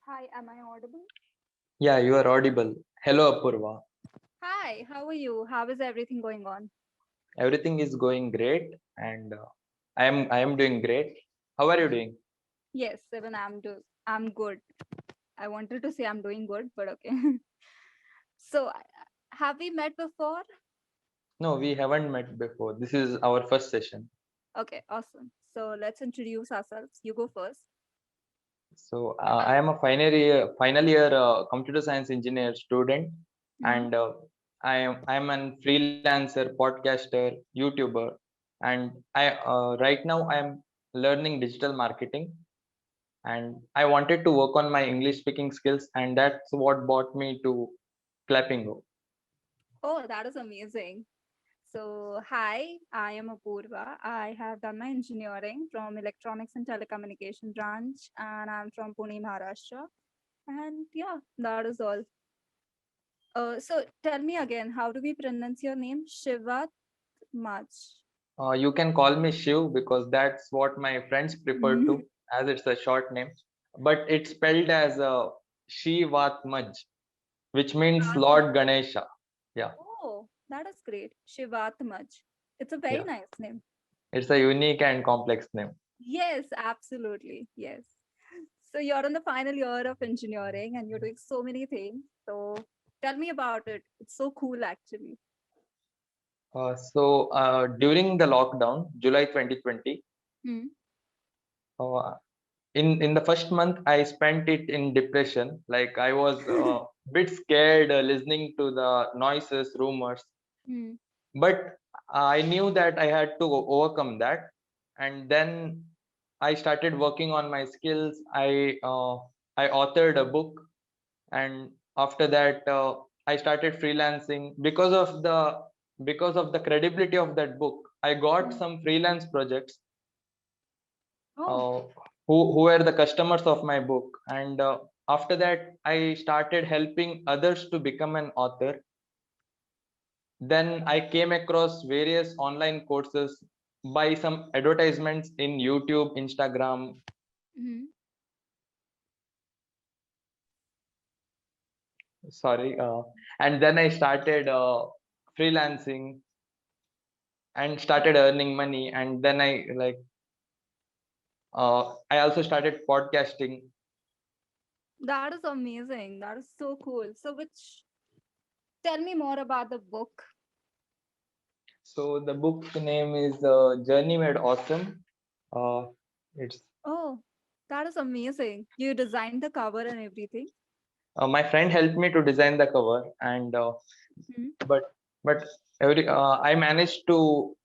Hi, am I audible? Yeah, you are audible. Hello, Apurva. Hi, how are you? How is everything going on? Everything is going great, and I am doing great. How are you doing? Yes, even I'm good. I wanted to say I'm doing good, but okay. So, have we met before? No, we haven't met before. This is our first session. Okay, awesome. So, let's introduce ourselves. You go first. So I am a final year computer science engineer student, Mm-hmm. and I am an freelancer, podcaster, YouTuber, and I right now I am learning digital marketing, and I wanted to work on my English speaking skills, and that's what brought me to Clappingo. Oh, that is amazing. So, hi, I am Apurva. I have done my engineering from Electronics and Telecommunication branch, and I'm from Pune, Maharashtra. And yeah, that is all. So tell me again, how do we pronounce your name? Shivat Mach. You can call me Shiv because that's what my friends prefer Mhm. to, as it's a short name. But it's spelled as Shivatmaj, which means Shivat. Lord Ganesha. Yeah, Oh, that is great. Shivat Mach. It's a very yeah. nice name. It's a unique and complex name. Yes, absolutely. Yes. So you're in the final year of engineering and you're doing so many things. So tell me about it. It's so cool, actually. During the lockdown, July 2020, Hmm. uh, in the first month, I spent it in depression. Like I was a bit scared listening to the noises, rumors, Hmm. but I knew that I had to overcome that, and then I started working on my skills. I authored a book, and after that I started freelancing because of the credibility of that book. I got Hmm. some freelance projects, Oh, uh, who were the customers of my book, and after that I started helping others to become an author. Then I came across various online courses by some advertisements in YouTube, Instagram. hmm. Sorry, and then I started freelancing and started earning money. And then I also started podcasting. That is amazing. That is so cool. So tell me more about the book. So the book name is Journey Made Awesome. Uh, it's Oh, that is amazing. You designed the cover and everything. My friend helped me to design the cover, and Hmm. but but I managed to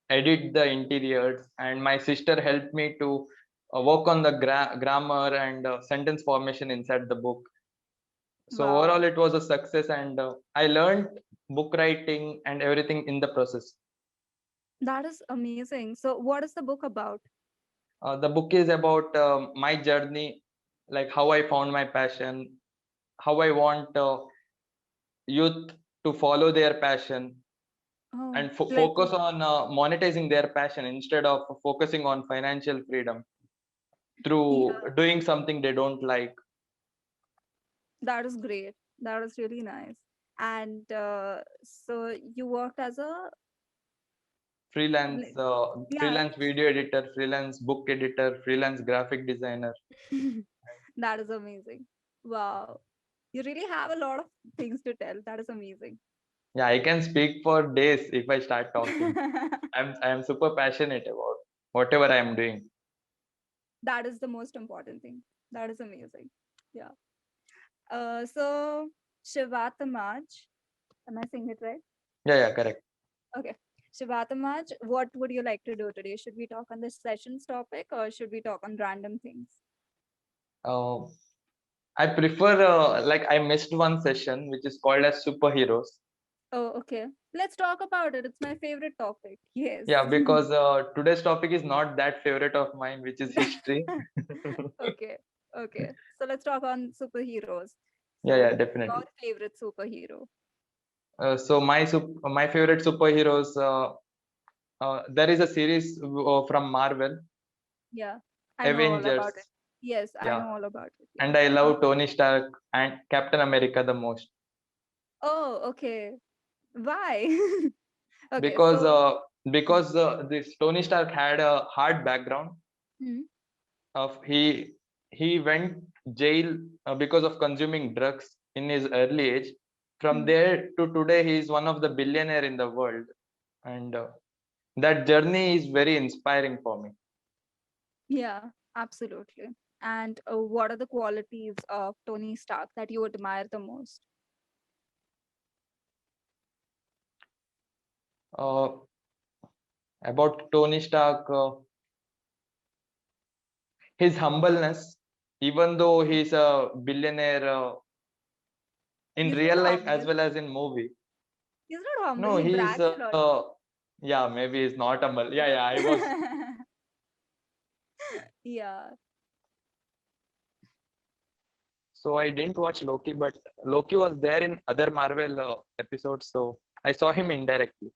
edit the interiors, and my sister helped me to work on the grammar and sentence formation inside the book. So overall Wow, it was a success, and I learned book writing and everything in the process. that is amazing. So, what is the book about? The book is about my journey, like how I found my passion, how I want youth to follow their passion, Oh, and like, focus on monetizing their passion instead of focusing on financial freedom through yeah, doing something they don't like. that is great. That is really nice. And so, you worked as a, freelance like, uh, yeah, freelance video editor, freelance book editor, freelance graphic designer. that is amazing. Wow, you really have a lot of things to tell. That is amazing. Yeah, I can speak for days if I start talking. I am super passionate about whatever I am doing. That is the most important thing. That is amazing. Yeah. So, Shivatamaj, am I saying it right? Yeah, yeah, correct. Okay. Shivatamaj, what would you like to do today? Should we talk on this session's topic or should we talk on random things? uh, I prefer like I missed one session which is called as superheroes. Oh, okay. Let's talk about it. It's my favorite topic. Yes. Yeah, because today's topic is not that favorite of mine, which is history. Okay. Okay. So let's talk on superheroes. Yeah, So yeah, who's your definitely. favorite superhero? My favorite superheroes. There is a series from Marvel, Yeah. I know all about Avengers. it. Yes, I Yeah, know all about it. and Yeah. I love Tony Stark and Captain America the most Oh, okay. Why? Okay, because so this Tony Stark had a hard background hmm, of he went jail because of consuming drugs in his early age. From hmm. there to today, he is one of the billionaire in the world, and that journey is very inspiring for me. Yeah, absolutely. And what are the qualities of Tony Stark that you admire the most? Uh, about Tony Stark, his humbleness, even though he's a billionaire in He's real not life as humble. well as in movie. He's not humble. No, He he's brags a lot. yeah, maybe he's not humble. Yeah, yeah, I was. Yeah. So I didn't watch Loki, but Loki was there in other Marvel episodes, so I saw him indirectly.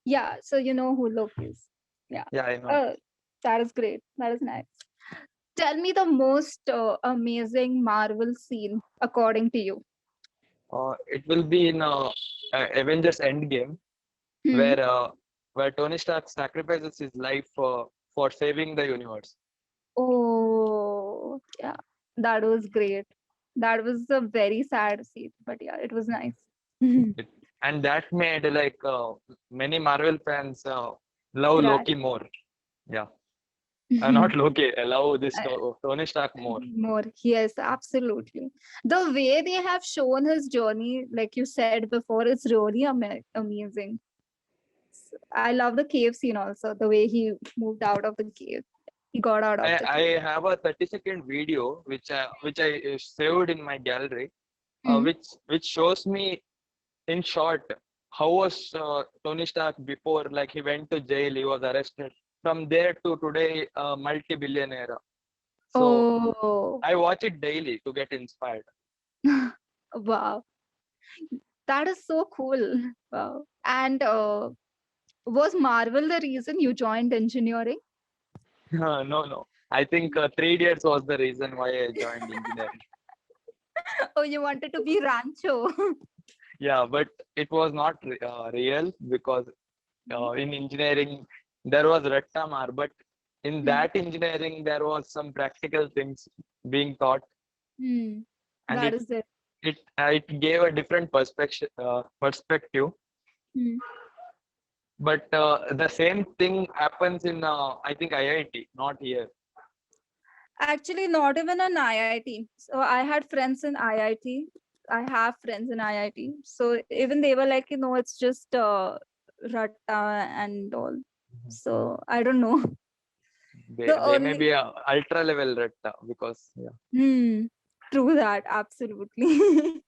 Yeah. So you know who Loki is. Yeah. Yeah, I know. Oh, that is great. That is nice. Tell me the most amazing Marvel scene according to you. It will be in Avengers Endgame, Hmm. where uh, where Tony Stark sacrifices his life for saving the universe. Oh, yeah. That was great. That was a very sad scene, but yeah, it was nice. It, and that made like many Marvel fans love Cry. Loki more. Yeah, not Loki, love this Tony Stark more. More, yes, absolutely. The way they have shown his journey, like you said before, it's really amazing. I love the cave scene also, the way he moved out of the cave. He got out of the I cave. have a 30-second video which I saved in my gallery, Hmm. which shows me in short how was Tony Stark before, like he went to jail, he was arrested. From there to today, multi-billionaire. So Oh, I watch it daily to get inspired. wow. That is so cool. Wow. And was Marvel the reason you joined engineering? No. I think 3 years was the reason why I joined engineering. Oh, you wanted to be Rancho. Yeah, but it was not real because in engineering there was Rattamar, but in Hmm. that engineering there was some practical things being taught, Hmm. and That it is it. it it gave a different perspective. Hmm. But the same thing happens in I think IIT, not here. Actually, not even an IIT. So I had friends in IIT. I have friends in IIT. So even they were like, it's just Ratta and all. So I don't know. They The they may only be a ultra level Ratta because yeah. hmm, true that absolutely.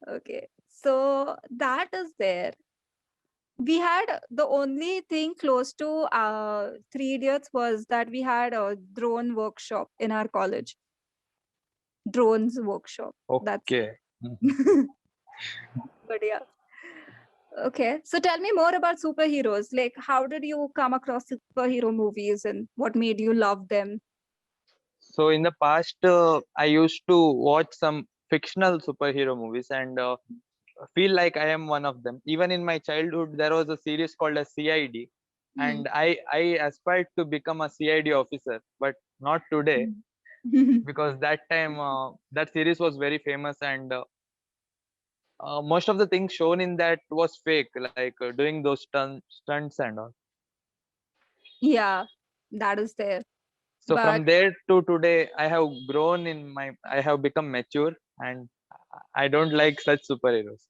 Okay, so that is there. We had the only thing close to Three Idiots was that we had a drone workshop in our college. Drones workshop. That's Okay. Mhm. it. But yeah. Okay. So tell me more about superheroes. Like, how did you come across superhero movies and what made you love them? So in the past, I used to watch some fictional superhero movies and feel like I am one of them. Even in my childhood, there was a series called a CID, Hmm. and I aspired to become a CID officer, but not today because that time that series was very famous and most of the things shown in that was fake, like doing those stunts and all. Yeah, that is there. So But from there to today, I have become mature and I don't like such superheroes.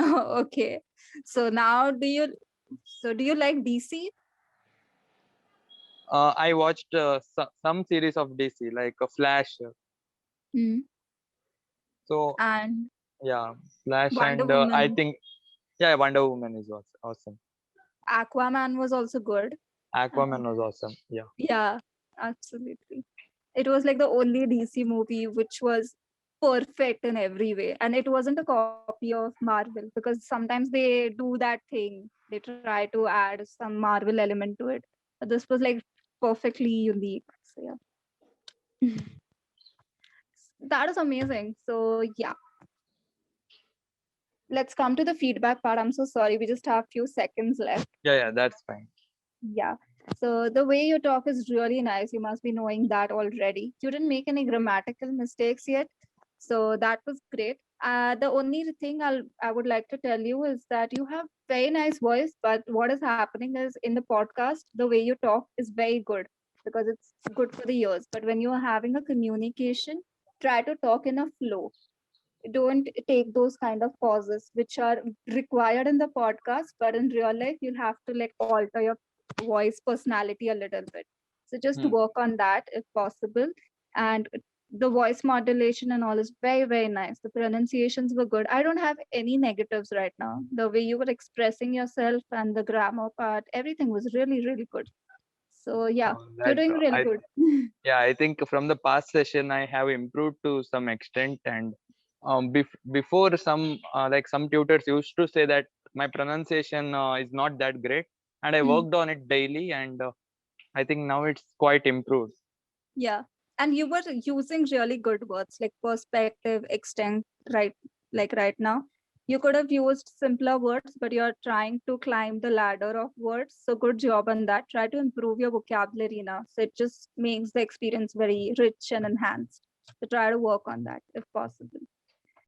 okay. So now do you like DC? I watched some series of DC, like Flash. Hmm. So And yeah, Flash, Wonder and I Woman, think yeah, Wonder Woman is awesome. Aquaman was also good. Aquaman was awesome. Yeah. Yeah, absolutely. It was like the only DC movie which was perfect in every way. And it wasn't a copy of Marvel because sometimes they do that thing. They try to add some Marvel element to it. But this was like perfectly unique. So yeah. That is amazing. So yeah, let's come to the feedback part. I'm so sorry, we just have few seconds left. Yeah, that's fine. Yeah. So the way you talk is really nice. You must be knowing that already. You didn't make any grammatical mistakes yet. So that was great. The only thing I would like to tell you is that you have very nice voice, but what is happening is in the podcast, the way you talk is very good because it's good for the ears. But when you are having a communication, try to talk in a flow. Don't take those kind of pauses which are required in the podcast, but in real life you'll have to like alter your voice personality a little bit. So just Hmm. work on that if possible. And the voice modulation and all is very, very nice. The pronunciations were good. I don't have any negatives right now. The way you were expressing yourself and the grammar part, everything was really, really good. So yeah, you're That's doing really I good. Yeah, I think from the past session I have improved to some extent, and before some tutors used to say that my pronunciation is not that great, and I worked on it daily, and I think now it's quite improved. Yeah. And you were using really good words like perspective, extent, right? Like right now. You could have used simpler words, but you're trying to climb the ladder of words. So good job on that. Try to improve your vocabulary now. So it just makes the experience very rich and enhanced. So try to work on that if possible.